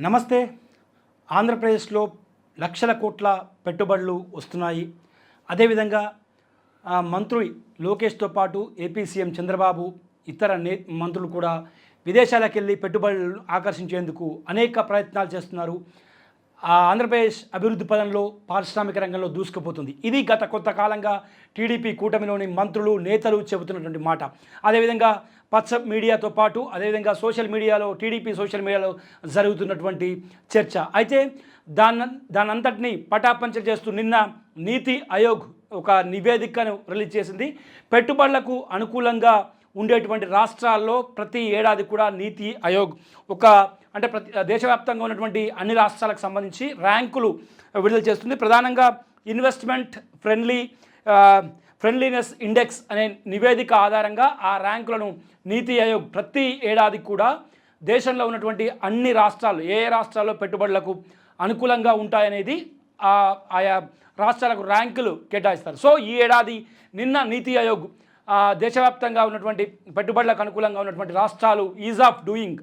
నమస్తే. ఆంధ్రప్రదేశ్లో లక్షల కోట్ల పెట్టుబడులు వస్తున్నాయి. అదేవిధంగా మంత్రి లోకేష్తో పాటు ఏపీ సీఎం చంద్రబాబు ఇతర మంత్రులు కూడా విదేశాలకు వెళ్ళి పెట్టుబడులను ఆకర్షించేందుకు అనేక ప్రయత్నాలు చేస్తున్నారు. ఆంధ్రప్రదేశ్ అభివృద్ధి పదంలో పారిశ్రామిక రంగంలో దూసుకుపోతుంది. ఇది గత కొంతకాలంగా టీడీపీ కూటమిలోని మంత్రులు నేతలు చెబుతున్నటువంటి మాట. అదేవిధంగా పచ్చ మీడియాతో పాటు అదేవిధంగా సోషల్ మీడియాలో టీడీపీ సోషల్ మీడియాలో జరుగుతున్నటువంటి చర్చ. అయితే దానంతటినీ పటాపంచలు చేస్తూ నిన్న నీతి ఆయోగ్ ఒక నివేదికను రిలీజ్ చేసింది. పెట్టుబడులకు అనుకూలంగా ఉండేటువంటి రాష్ట్రాల్లో ప్రతి ఏడాది కూడా నీతి ఆయోగ్ దేశవ్యాప్తంగా ఉన్నటువంటి అన్ని రాష్ట్రాలకు సంబంధించి ర్యాంకులు విడుదల చేస్తుంది. ప్రధానంగా ఇన్వెస్ట్మెంట్ ఫ్రెండ్లీనెస్ ఇండెక్స్ అనే నివేదిక ఆధారంగా ఆ ర్యాంకులను నీతి ఆయోగ్ ప్రతి ఏడాది కూడా దేశంలో ఉన్నటువంటి అన్ని రాష్ట్రాలు ఏ రాష్ట్రాల్లో పెట్టుబడులకు అనుకూలంగా ఉంటాయనేది ఆయా రాష్ట్రాలకు ర్యాంకులు కేటాయిస్తారు. సో ఈ ఏడాది నిన్న నీతి ఆయోగ్ దేశవ్యాప్తంగా ఉన్నటువంటి పెట్టుబడులకు అనుకూలంగా ఉన్నటువంటి రాష్ట్రాలు ఈజ్ ఆఫ్ డూయింగ్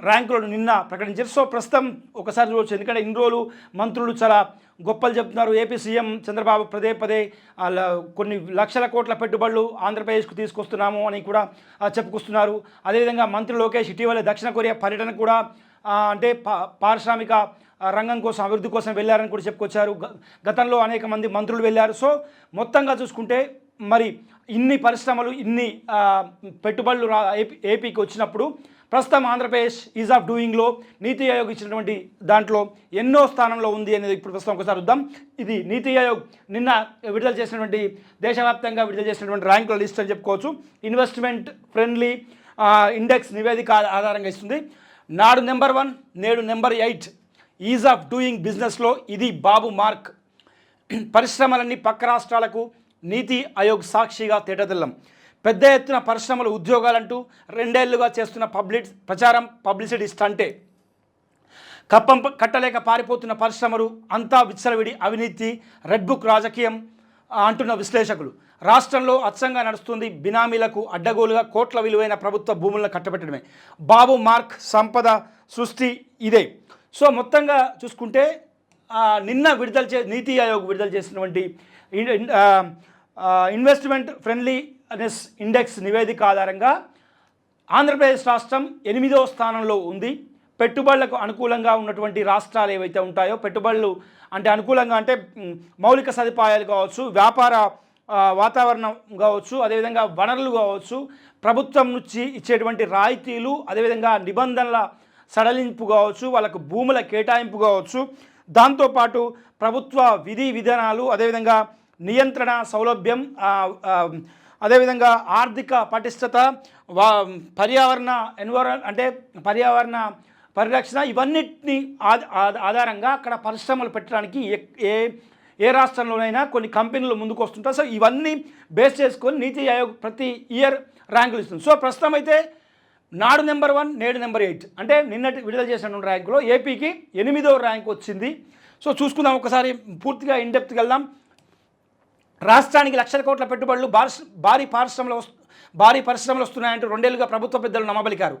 ర్యాంకులను నిన్న ప్రకటించారు. సో ప్రస్తుతం ఒకసారి చూడవచ్చు, ఎందుకంటే ఇన్ని రోజులు మంత్రులు చాలా గొప్పలు చెప్తున్నారు. ఏపీ సీఎం చంద్రబాబు పదే కొన్ని లక్షల కోట్ల పెట్టుబడులు ఆంధ్రప్రదేశ్కు తీసుకొస్తున్నాము అని కూడా చెప్పుకొస్తున్నారు. అదేవిధంగా మంత్రి లోకేష్ ఇటీవల దక్షిణ కొరియా పర్యటన కూడా పారిశ్రామిక రంగం కోసం అభివృద్ధి కోసం వెళ్ళారని కూడా చెప్పుకొచ్చారు. గతంలో అనేక మంది మంత్రులు వెళ్ళారు. సో మొత్తంగా చూసుకుంటే మరి ఇన్ని పరిశ్రమలు ఇన్ని పెట్టుబడులు ఏపీకి వచ్చినప్పుడు ప్రస్తుతం ఆంధ్రప్రదేశ్ ఈజ్ ఆఫ్ డూయింగ్లో నీతి ఆయోగ్ ఇచ్చినటువంటి దాంట్లో ఎన్నో స్థానంలో ఉంది అనేది ఇప్పుడు ప్రస్తుతం ఒకసారి చూద్దాం. ఇది నీతి ఆయోగ్ నిన్న విడుదల చేసినటువంటి దేశవ్యాప్తంగా విడుదల చేసినటువంటి ర్యాంకుల లిస్ట్ అని చెప్పుకోవచ్చు. ఇన్వెస్ట్మెంట్ ఫ్రెండ్లీ ఇండెక్స్ నివేదిక ఆధారంగా ఇస్తుంది. నాడు నెంబర్ 1, నేడు నెంబర్ 8 ఈజ్ ఆఫ్ డూయింగ్ బిజినెస్లో ఇది బాబు మార్క్. పరిశ్రమలన్నీ పక్క రాష్ట్రాలకు నీతి ఆయోగ్ సాక్షిగా తేటతెల్లం. పెద్ద ఎత్తున పరిశ్రమలు ఉద్యోగాలంటూ 2 ఏళ్లుగా చేస్తున్న పబ్లిసిటీ స్టంటే. కప్పం కట్టలేక పారిపోతున్న పరిశ్రమలు అంతా విచ్చలవిడి అవినీతి రెడ్ బుక్ రాజకీయం అంటున్న విశ్లేషకులు. రాష్ట్రంలో అచ్చంగా నడుస్తుంది బినామీలకు అడ్డగోలుగా కోట్ల విలువైన ప్రభుత్వ భూములను కట్టబెట్టడమే. బాబు మార్క్ సంపద సృష్టి ఇదే. సో మొత్తంగా చూసుకుంటే నిన్న నీతి ఆయోగ్ విడుదల చేసినటువంటి ఇన్వెస్ట్మెంట్ ఫ్రెండ్లీనెస్ ఇండెక్స్ నివేదిక ఆధారంగా ఆంధ్రప్రదేశ్ రాష్ట్రం 8వ స్థానంలో ఉంది. పెట్టుబడులకు అనుకూలంగా ఉన్నటువంటి రాష్ట్రాలు ఏవైతే ఉంటాయో, పెట్టుబడులు అంటే అనుకూలంగా అంటే మౌలిక సదుపాయాలు కావచ్చు, వ్యాపార వాతావరణం కావచ్చు, అదేవిధంగా వనరులు కావచ్చు, ప్రభుత్వం నుంచి ఇచ్చేటువంటి రాయితీలు, అదేవిధంగా నిబంధనల సడలింపు కావచ్చు, వాళ్ళకు భూముల కేటాయింపు కావచ్చు, దాంతోపాటు ప్రభుత్వ విధానాలు, అదేవిధంగా నియంత్రణ సౌలభ్యం, అదేవిధంగా ఆర్థిక పటిష్టత, పర్యావరణ పరిరక్షణ, ఇవన్నిటిని ఆధారంగా అక్కడ పరిశ్రమలు పెట్టడానికి ఏ రాష్ట్రంలోనైనా కొన్ని కంపెనీలు ముందుకు వస్తుంటాయి. సో ఇవన్నీ బేస్ చేసుకొని నీతి ఆయోగ్ ప్రతి ఇయర్ ర్యాంకులు ఇస్తుంది. సో ప్రస్తుతం అయితే నాడు నెంబర్ 1, నేడు నెంబర్ 8 అంటే నిన్నటి విడుదల చేసినటువంటి ర్యాంకులో ఏపీకి 8వ ర్యాంక్ వచ్చింది. సో చూసుకుందాం, ఒకసారి పూర్తిగా ఇన్డెప్త్కి వెళ్దాం. రాష్ట్రానికి లక్షల కోట్ల పెట్టుబడులు, భారీ పరిశ్రమలు వస్తున్నాయంటూ 2 ఏళ్లుగా ప్రభుత్వ పెద్దలు నమ్మబలికారు.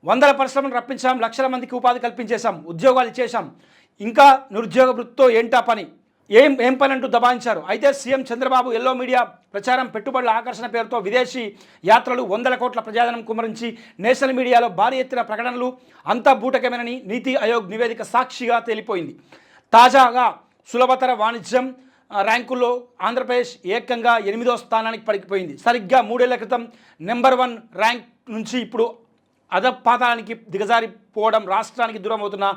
100 పరిశ్రమలు రప్పించాం, లక్షల మందికి ఉపాధి కల్పించేశాం, ఉద్యోగాలు ఇచ్చేశాం, ఇంకా నిరుద్యోగ వృత్తితో ఏంటా పని, ఏం పని అంటూ దబాయించారు. అయితే సీఎం చంద్రబాబు ఎల్లో మీడియా ప్రచారం, పెట్టుబడుల ఆకర్షణ పేరుతో విదేశీ యాత్రలు, 100 కోట్ల ప్రజాధనం కుమరించి నేషనల్ మీడియాలో భారీ ఎత్తున ప్రకటనలు అంతా బూటకమేనని నీతి ఆయోగ్ నివేదిక సాక్షిగా తేలిపోయింది. తాజాగా సులభతర వాణిజ్యం ర్యాంకుల్లో ఆంధ్రప్రదేశ్ ఏకంగా 8వ స్థానానికి పడిపోయింది. సరిగ్గా 3 ఏళ్ల క్రితం నెంబర్ 1 ర్యాంక్ నుంచి ఇప్పుడు అధపాతాళానికి దిగజారిపోవడం రాష్ట్రానికి దూరం అవుతున్న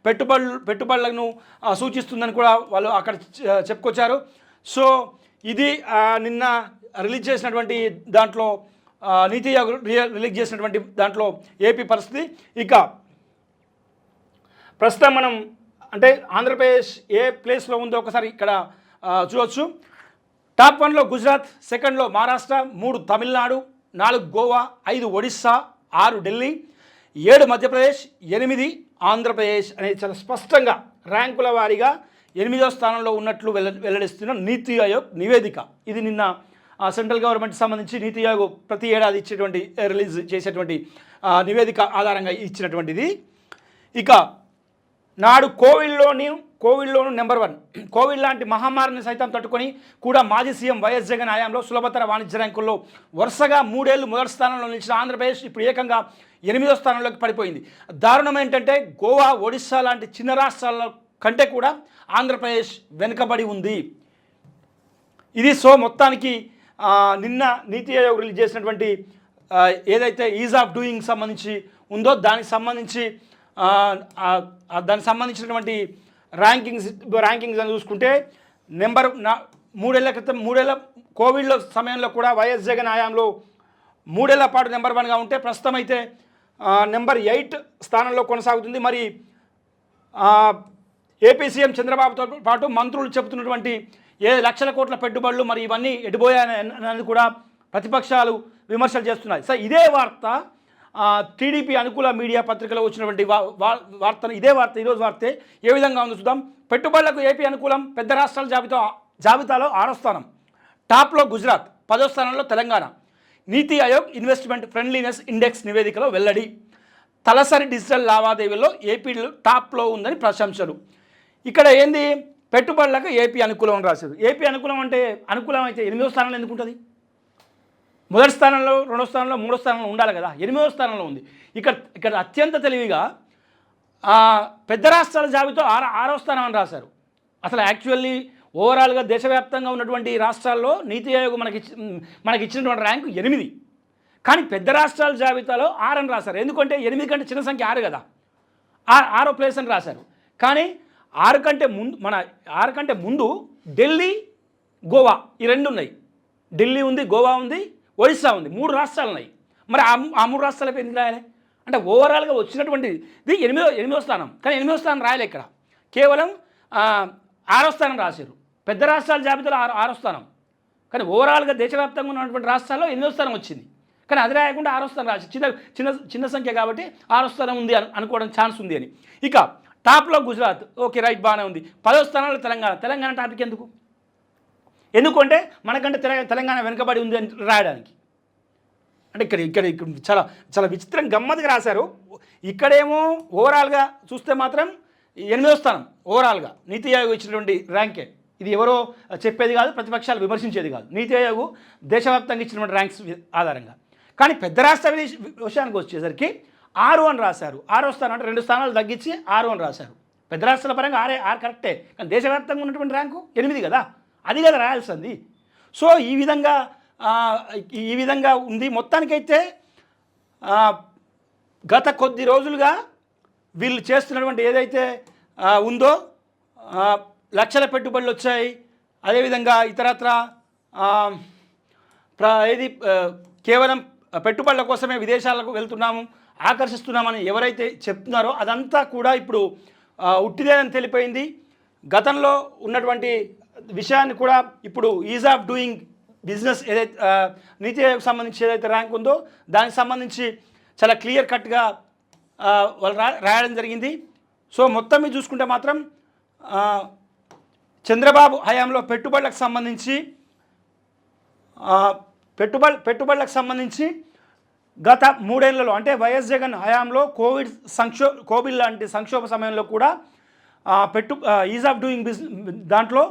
పెట్టుబడులను సూచిస్తుందని కూడా వాళ్ళు అక్కడ చెప్పుకొచ్చారు. సో ఇది నిన్న రిలీజ్ చేసినటువంటి దాంట్లో నీతి ఆయోగ్ రిలీజ్ చేసినటువంటి దాంట్లో ఏపీ పరిస్థితి. ఇక ప్రస్తుతం మనం అంటే ఆంధ్రప్రదేశ్ ఏ ప్లేస్లో ఉందో ఒకసారి ఇక్కడ చూడవచ్చు. టాప్ 1లో గుజరాత్, 2లో మహారాష్ట్ర, 3 తమిళనాడు, 4 గోవా, 5 ఒడిస్సా, 6 ఢిల్లీ, 7 మధ్యప్రదేశ్, 8 ఆంధ్రప్రదేశ్ అనేది చాలా స్పష్టంగా ర్యాంకుల వారీగా 8వ స్థానంలో ఉన్నట్లు వెల్లడిస్తున్న నీతి ఆయోగ్ నివేదిక. ఇది నిన్న సెంట్రల్ గవర్నమెంట్ సంబంధించి నీతి ఆయోగ్ ప్రతి ఏడాది ఇచ్చేటువంటి రిలీజ్ చేసేటువంటి నివేదిక ఆధారంగా ఇచ్చినటువంటిది. ఇక నాడు కోవిడ్లోను నెంబర్ 1 కోవిడ్ లాంటి మహమ్మారిని సైతం తట్టుకొని కూడా మాజీ సీఎం వైఎస్ జగన్ హయాంలో సులభతర వాణిజ్య ర్యాంకుల్లో వరుసగా 3 ఏళ్లు మొదటి స్థానంలో నిలిచిన ఆంధ్రప్రదేశ్ ఇప్పుడు ఏకంగా 8వ స్థానంలోకి పడిపోయింది. దారుణం ఏంటంటే గోవా, ఒడిశా లాంటి చిన్న రాష్ట్రాల కంటే కూడా ఆంధ్రప్రదేశ్ వెనుకబడి ఉంది. ఇది మొత్తానికి నిన్న నీతి ఆయోగ్ రిలీజ్ చేసినటువంటి ఏదైతే ఈజ్ ఆఫ్ డూయింగ్ సంబంధించి ఉందో దానికి సంబంధించినటువంటి ర్యాంకింగ్స్ అని చూసుకుంటే నెంబర్ 3 ఏళ్ల కోవిడ్లో సమయంలో కూడా వైఎస్ జగన్ హయాంలో 3 ఏళ్ల పాటు నెంబర్ 1గా ఉంటే ప్రస్తుతం అయితే నెంబర్ 8 స్థానంలో కొనసాగుతుంది. మరి ఏపీ సీఎం చంద్రబాబుతో పాటు మంత్రులు చెబుతున్నటువంటి 7 లక్షల కోట్ల పెట్టుబడులు మరి ఇవన్నీ ఎడిపోయాయనేది కూడా ప్రతిపక్షాలు విమర్శలు చేస్తున్నాయి. సో ఇదే వార్త టీడీపీ అనుకూల మీడియా పత్రికలో వచ్చినటువంటి వార్తను ఈరోజు వార్తే ఏ విధంగా ఉందో చూద్దాం. పెట్టుబడులకు ఏపీ అనుకూలం, పెద్ద రాష్ట్రాల జాబితాలో 6వ స్థానం, టాప్లో గుజరాత్, 10వ స్థానంలో తెలంగాణ. నీతి ఆయోగ్ ఇన్వెస్ట్మెంట్ ఫ్రెండ్లీనెస్ ఇండెక్స్ నివేదికలో వెల్లడి. తలసరి డిజిటల్ లావాదేవీల్లో ఏపీ టాప్లో ఉందని ప్రశంసలు. ఇక్కడ ఏంది, పెట్టుబడులకు ఏపీ అనుకూలం అని రాశారు. ఏపీ అనుకూలం అయితే 8వ స్థానంలో ఎందుకు ఉంటుంది? మొదటి స్థానంలో, 2వ స్థానంలో, 3వ స్థానంలో ఉండాలి కదా. 8వ స్థానంలో ఉంది. ఇక్కడ అత్యంత తెలివిగా పెద్ద రాష్ట్రాల జాబితా 6వ స్థానం అని రాశారు. అసలు యాక్చువల్లీ ఓవరాల్గా దేశవ్యాప్తంగా ఉన్నటువంటి రాష్ట్రాల్లో నీతి ఆయోగ్ మనకి ఇచ్చినటువంటి ర్యాంకు 8, కానీ పెద్ద రాష్ట్రాల జాబితాలో 6 అని రాశారు. ఎందుకంటే 8 కంటే చిన్న సంఖ్య 6 కదా, 6వ ప్లేస్ అని రాశారు. కానీ 6 కంటే ముందు ఢిల్లీ, గోవా ఈ 2 ఉన్నాయి. ఢిల్లీ ఉంది, గోవా ఉంది, ఒడిశా ఉంది, 3 రాష్ట్రాలు ఉన్నాయి. మరి ఆ 3 రాష్ట్రాలపై ఎందుకు రాయాలి? అంటే ఓవరాల్గా వచ్చినటువంటిది ఇది 8వ స్థానం, కానీ 8వ స్థానం రాయలే. ఇక్కడ కేవలం 6వ స్థానం రాశారు. పెద్ద రాష్ట్రాల జాబితాలో 6వ స్థానం, కానీ ఓవరాల్గా దేశవ్యాప్తంగా ఉన్నటువంటి రాష్ట్రాల్లో 8వ స్థానం వచ్చింది. కానీ అది రాయకుండా 6వ స్థానం రాసి చిన్న సంఖ్య కాబట్టి 6వ స్థానం ఉంది అనుకోవడం ఛాన్స్ ఉంది అని. ఇక టాప్లో గుజరాత్, ఓకే రైట్, బాగానే ఉంది. 10వ స్థానంలో తెలంగాణ టాపిక్ ఎందుకంటే మనకంటే తెలంగాణ వెనుకబడి ఉంది అని రాయడానికి. అంటే ఇక్కడ చాలా చాలా విచిత్రం గమ్మత్తుగా రాశారు. ఇక్కడేమో ఓవరాల్గా చూస్తే మాత్రం 8వ స్థానం ఓవరాల్గా నీతి ఆయోగ్ ఇచ్చినటువంటి ర్యాంకే. ఇది ఎవరో చెప్పేది కాదు, ప్రతిపక్షాలు విమర్శించేది కాదు. నీతి ఆయోగ్ దేశవ్యాప్తంగా ఇచ్చినటువంటి ర్యాంక్స్ ఆధారంగా. కానీ పెద్ద రాష్ట్ర విషయానికి వచ్చేసరికి 6 అని రాశారు. 6వ స్థానం అంటే 2 స్థానాలు తగ్గించి 6 అని రాశారు. పెద్ద రాష్ట్రాల పరంగా 6 కరెక్టే, కానీ దేశవ్యాప్తంగా ఉన్నటువంటి ర్యాంకు 8 కదా, అది కదా రాయాల్సింది. సో ఈ విధంగా ఉంది. మొత్తానికైతే గత కొద్ది రోజులుగా వీళ్ళు చేస్తున్నటువంటి ఏదైతే ఉందో లక్షల పెట్టుబడులు వచ్చాయి. అదేవిధంగా ఇతరత్ర కేవలం పెట్టుబడుల కోసమే విదేశాలకు వెళ్తున్నాము, ఆకర్షిస్తున్నామని ఎవరైతే చెప్తున్నారో అదంతా కూడా ఇప్పుడు ఉట్టిదేనని తెలిపోయింది. గతంలో ఉన్నటువంటి విషయాన్ని కూడా ఇప్పుడు ఈజ్ ఆఫ్ డూయింగ్ బిజినెస్ ఏదైతే నీతి ఆయోగ్ సంబంధించి ఏదైతే ర్యాంక్ ఉందో దానికి సంబంధించి చాలా క్లియర్ కట్గా వాళ్ళు రాయడం జరిగింది. సో మొత్తం మీద చూసుకుంటే మాత్రం చంద్రబాబు హయాంలో పెట్టుబడులకు సంబంధించి గత 3 ఏళ్లలో అంటే వైఎస్ జగన్ హయాంలో కోవిడ్ లాంటి సంక్షోభ సమయంలో కూడా ఈజ్ ఆఫ్ డూయింగ్ బిజినెస్ దాంట్లో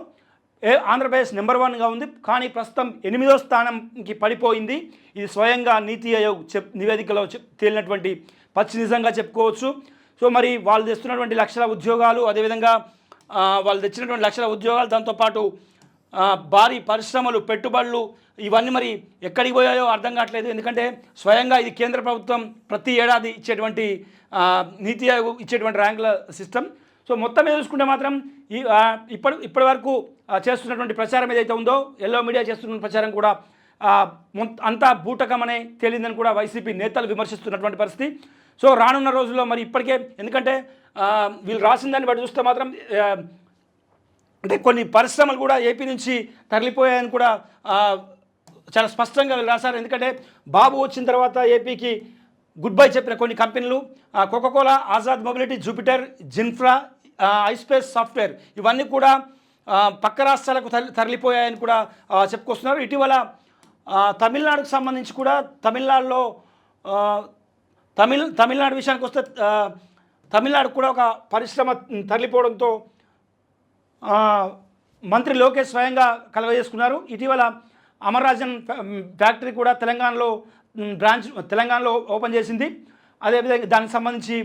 ఆంధ్రప్రదేశ్ నెంబర్ 1గా ఉంది. కానీ ప్రస్తుతం 8వ స్థానంకి పడిపోయింది. ఇది స్వయంగా నీతి ఆయోగ్ నివేదికలో తేలినటువంటి పచ్చి నిజంగా చెప్పుకోవచ్చు. సో మరి వాళ్ళు తెస్తున్నటువంటి లక్షల ఉద్యోగాలు, అదేవిధంగా వాళ్ళు తెచ్చినటువంటి లక్షల ఉద్యోగాలు, దాంతోపాటు భారీ పరిశ్రమలు, పెట్టుబడులు ఇవన్నీ మరి ఎక్కడికి పోయాయో అర్థం కావట్లేదు. ఎందుకంటే స్వయంగా ఇది కేంద్ర ప్రభుత్వం ప్రతి ఏడాది ఇచ్చేటువంటి నీతి ఆయోగ్ ఇచ్చేటువంటి ర్యాంకుల సిస్టమ్. సో మొత్తం మీద చూసుకుంటే మాత్రం ఇప్పటి వరకు చేస్తున్నటువంటి ప్రచారం ఏదైతే ఉందో, ఎల్లో మీడియా చేస్తున్న ప్రచారం కూడా అంతా బూటకమనే తేలిందని కూడా వైసీపీ నేతలు విమర్శిస్తున్నటువంటి పరిస్థితి. సో రానున్న రోజుల్లో మరి ఇప్పటికే, ఎందుకంటే వీళ్ళు రాసిన దాన్ని బట్టి చూస్తే మాత్రం అంటే కొన్ని పరిశ్రమలు కూడా ఏపీ నుంచి తరలిపోయాయని కూడా చాలా స్పష్టంగా వీళ్ళు రాశారు. ఎందుకంటే బాబు వచ్చిన తర్వాత ఏపీకి గుడ్ బై చెప్పిన కొన్ని కంపెనీలు కోకోకోలా, ఆజాద్ మొబిలిటీ, జూపిటర్, జిన్ఫ్రా, ఐస్పేస్ సాఫ్ట్వేర్ ఇవన్నీ కూడా పక్క రాష్ట్రాలకు తరలిపోయాయని కూడా చెప్పుకొస్తున్నారు. ఇటీవల తమిళనాడుకు సంబంధించి కూడా తమిళనాడులో ఆ, తమిళనాడు విషయానికి వస్తే తమిళనాడు కూడా ఒక పరిశ్రమ తరలిపోవడంతో ఆ, మంత్రి లోకేష్ స్వయంగా కలగజేసుకున్నారు. ఇటీవల అమర్రాజన్ ఫ్యాక్టరీ కూడా తెలంగాణలో బ్రాంచ్ తెలంగాణలో ఓపెన్ చేసింది. అదేవిధంగా దానికి సంబంధించి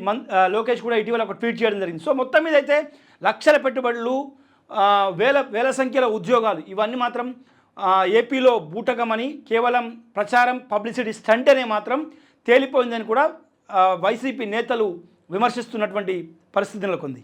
లోకేష్ కూడా ఇటీవల ఒక ట్వీట్ చేయడం జరిగింది. సో మొత్తం మీద అయితే లక్షల పెట్టుబడులు, వేల వేల సంఖ్యలో ఉద్యోగాలు, ఇవన్నీ మాత్రం ఏపీలో బూటకమని కేవలం ప్రచారం, పబ్లిసిటీ స్టంట్ అనే మాత్రం తేలిపోయిందని కూడా వైసీపీ నేతలు విమర్శిస్తున్నటువంటి పరిస్థితి నెలకొంది.